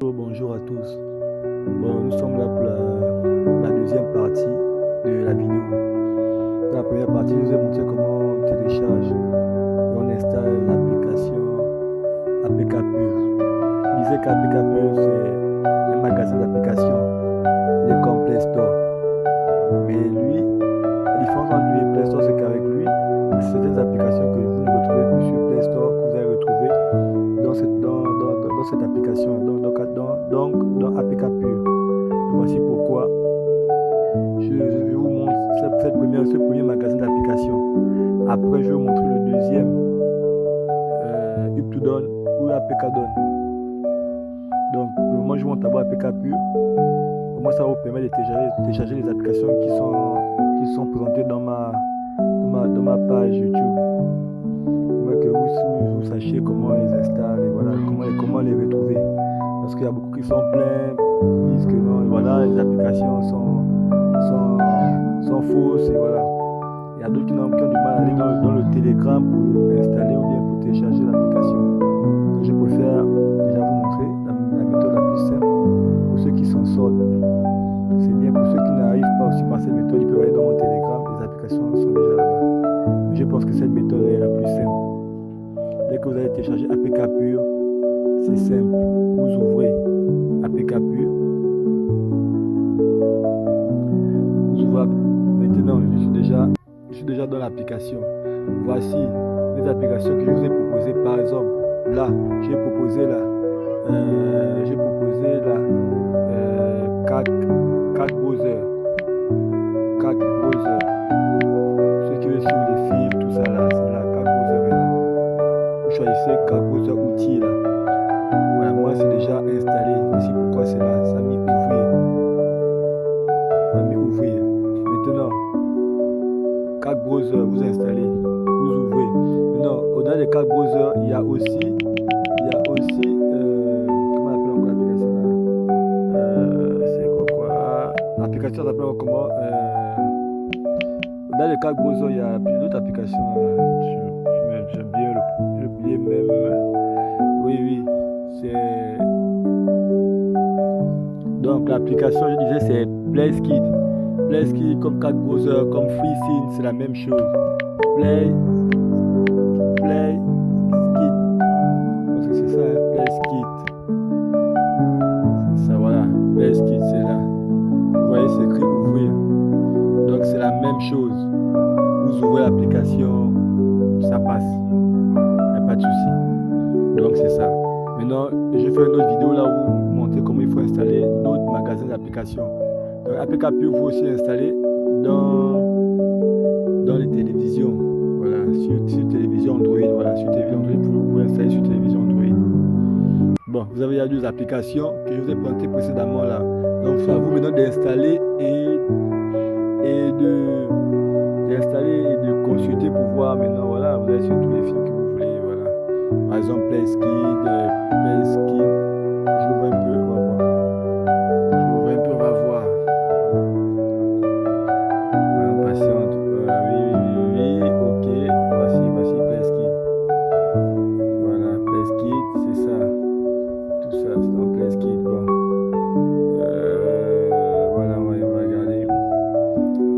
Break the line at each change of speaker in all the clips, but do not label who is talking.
Bonjour à tous. Bon, nous sommes là pour la deuxième partie de la vidéo. Dans la première partie, je vous ai montré comment on télécharge et on installe l'application APK Pure. Je disais qu'APK Pure, c'est un magasin d'applications. Il est comme Play Store. Mais lui, la différence entre lui et Play Store, c'est qu'avec lui, il y a certaines applications que vous ne retrouvez plus sur Play Store, que vous allez retrouver dans cette application, dans APK Pure. Voici pourquoi je vous montre ce premier magasin d'application. Après, je vais vous montrer le deuxième, UpToDown ou APKDown. Donc, pour le moment, je vous montre d'abord APK Pure. Au moins, ça va vous permettre de télécharger les applications qui sont présentées dans ma page YouTube. Pour que vous sachiez comment les installer, et voilà, comment les retrouver. Parce qu'il y a beaucoup qui sont pleins, qui disent que non, voilà, les applications sont fausses, et voilà. Il y a d'autres qui ont du mal à aller dans le Telegram pour installer ou bien pour télécharger l'application. Donc je préfère déjà vous montrer la méthode la plus simple pour ceux qui s'en sortent. C'est bien pour ceux qui n'arrivent pas aussi par cette méthode, ils peuvent aller dans mon Telegram, les applications sont déjà là-bas. Mais je pense que cette méthode est la plus simple. Dès que vous allez télécharger APK Pure, c'est simple. Vous ouvrez APK Pure. Vous ouvrez. Maintenant, je suis déjà dans l'application. Voici les applications que je vous ai proposées. Par exemple, là, j'ai proposé 4 browsers. 4 browsers. Ceux qui veulent suivre les films, tout ça là, c'est là, 4 browsers là. Vous choisissez 4 browsers outils là. Voilà, moi c'est déjà installé. Voici pourquoi c'est là. Ça m'a mis ouvrir. Maintenant, 4 browsers, vous installez, vous ouvrez. Maintenant, au-delà des 4 browsers, il y a aussi comment on appelle encore l'application là? C'est quoi? L'application s'appelle comment? Au-delà des 4 browsers, il y a d'autres applications. J'ai oublié même. Oui, c'est. Donc l'application, je disais, c'est PlaySkid. PlaySkid comme 4 browsers, comme FreeSync, c'est la même chose. PlaySkid. Parce que c'est ça, PlaySkid. C'est ça, voilà. PlaySkid, c'est là. Vous voyez, c'est écrit ouvrir. Donc c'est la même chose. Vous ouvrez l'application, ça passe. Il n'y a pas de souci. Donc c'est ça. Maintenant, je vais faire une autre vidéo là où vous montrer comment il faut installer d'autres magasins d'applications. Donc APK Pure, vous aussi installer dans les télévisions. Voilà, sur télévision Android. Voilà, sur télévision Android, vous pouvez installer sur télévision Android. Bon, vous avez déjà 2 applications que je vous ai présentées précédemment là. Donc c'est à vous maintenant d'installer et de consulter pour voir maintenant. Voilà, vous allez sur tous les films que vous voulez. Voilà. Par exemple, PlaySkid. J'ouvre un peu, on va voir. On patiente. Oui, ok. Voici PlaySkid. Voilà, PlaySkid, c'est ça. Tout ça, c'est dans PlaySkid. Bon. Voilà, on va regarder.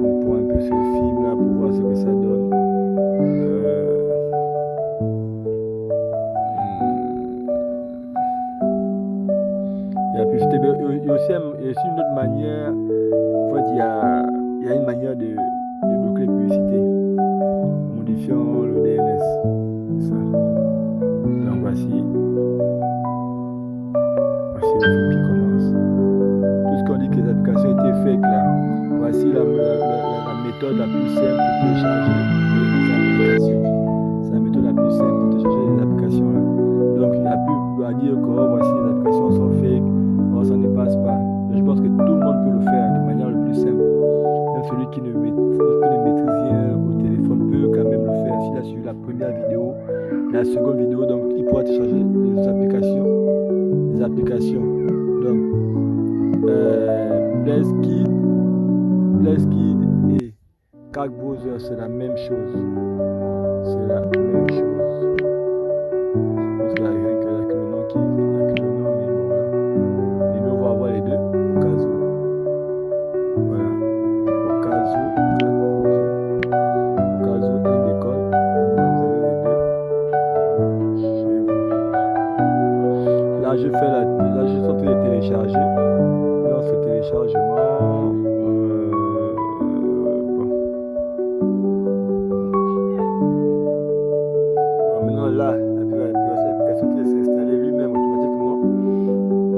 On prend un peu ce film là pour voir ce que ça donne. Il y a aussi une autre manière. En fait, il y a une manière de bloquer les publicités en modifiant le DNS. Ça. Donc voici le film qui commence. Tout ce qu'on dit que les applications étaient fake là. Voici la méthode la plus simple pour télécharger les applications. C'est la méthode la plus simple pour télécharger les applications là. Donc il n'y a plus à dire que voici les applications sont fake. Ça ne passe pas. Je pense que tout le monde peut le faire de manière le plus simple. Même celui qui ne maîtrise rien au téléphone peut quand même le faire. S'il a suivi la première vidéo, la seconde vidéo, donc il pourra télécharger les applications. Donc, PlaySkid et 4 browsers, c'est la même chose. C'est la même chose. Je pense qu'il n'y a rien que le nom mais bon voilà. fait là, je suis en train de télécharger. Je lance le téléchargement. Maintenant là, l'application qui s'est installée lui-même automatiquement.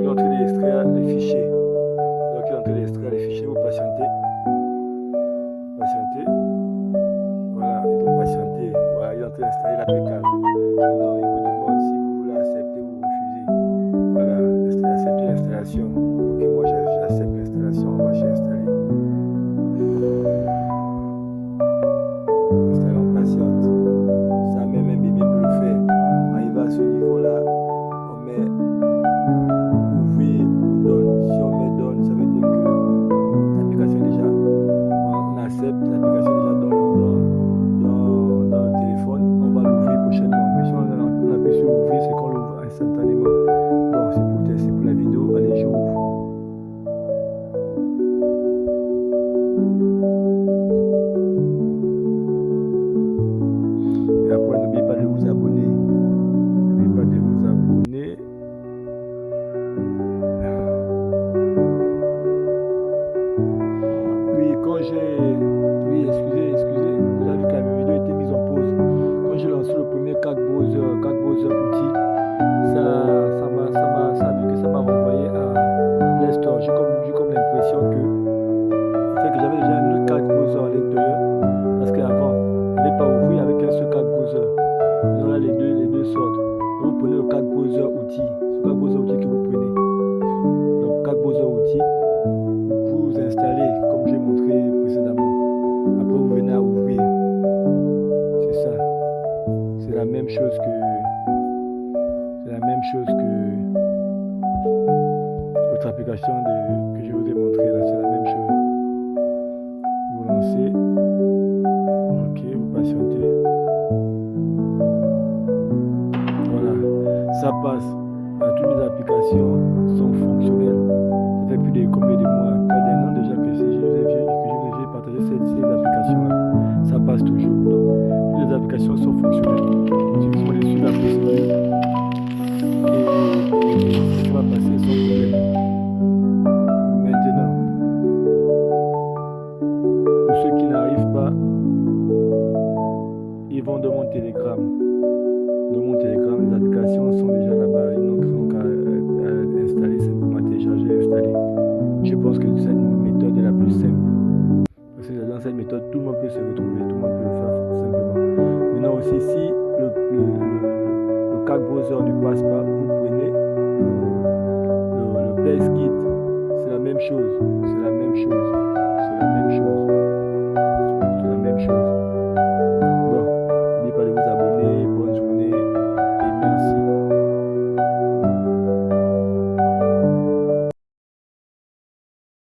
Il est en train d'extraire les fichiers. Donc il est en train d'extraire les fichiers, vous patientez. Voilà, il faut patienter. Voilà, il est en train d'installer l'APK. Maintenant, il vous demande si vous voulez accepter ou refuser. Voilà, accepter l'installation. Ok, moi j'accepte l'installation. Moi j'ai installé. Installons patiente. Ça même un bébé peut le faire. Arrivé à ce niveau-là, on met ouvrir ou donne. Si on met donne, ça veut dire que l'application est déjà, on accepte l'application déjà dans le téléphone. On va l'ouvrir prochainement. Mais si on appuie sur ouvrir, c'est qu'on l'ouvre instantanément. Bon, c'est pour la vidéo. Allez, j'ouvre. Et après, n'oubliez pas de vous abonner. N'oubliez pas de vous abonner. Oui, excusez, vous avez vu que la vidéo a été mise en pause. Quand j'ai lancé le premier 4 browser outils, ça a vu que ça m'a renvoyé à Play Store. J'ai comme l'impression que j'avais déjà un autre 4 browser à l'intérieur. Parce qu'avant, on n'avait pas ouvert avec un seul 4 browser. Maintenant là, les deux sortent. Vous prenez le 4 browser outils. C'est le 4 browser outils que vous prenez. Donc 4 browser outils. Vous installez comme j'ai montré précédemment. Après vous venez à ouvrir. C'est ça. C'est la même chose que l'autre application que je vous ai montré là. C'est la même chose. Vous lancez. Ok, vous patientez. Voilà. Ça passe. Toutes les applications sont fonctionnelles. Ça fait plus de combien de mois, pas d'un an déjà que j'ai partagé ces applications-là. Ça passe toujours. Donc, toutes les applications sont fonctionnelles. Il suffit de suivre la procédure et ça va passer sans problème. Maintenant, pour ceux qui n'arrivent pas, ils vont dans mon Telegram. Dans mon Telegram, les applications sont déjà là-bas. Ils n'ont qu'à installer, simplement télécharger et installer. Je pense que cette méthode est la plus simple. Parce que dans cette méthode, tout le monde peut se retrouver, tout le monde peut le faire simplement. Maintenant aussi, si le 4 browser ne passe pas, vous prenez le PSKit. C'est la même chose.